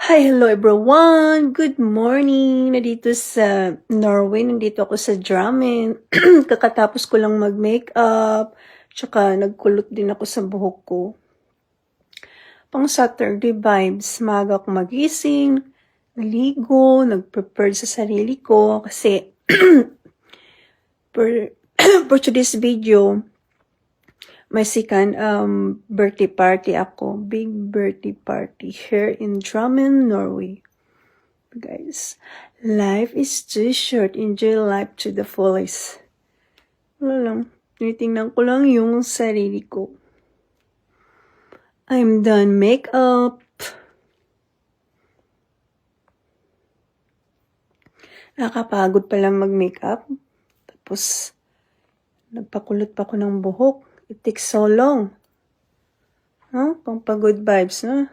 Hi, hello everyone! Good morning! Nandito sa Norway, nandito ako sa Drammen. Kakatapos ko lang mag-makeup, tsaka nagkulot din ako sa buhok ko. Pang Saturday vibes, maaga akong magising, naligo, nag-prepare sa sarili ko kasi for today's video, may second birthday party ako. Big birthday party here in Drammen, Norway. Guys, life is too short. Enjoy life to the fullest. Wala lang. Tinitingnan ko lang yung sarili ko. I'm done makeup. Nakakapagod palang mag-makeup. Tapos, nagpakulot pa ko ng buhok. It takes so long. Pang pagod vibes, no?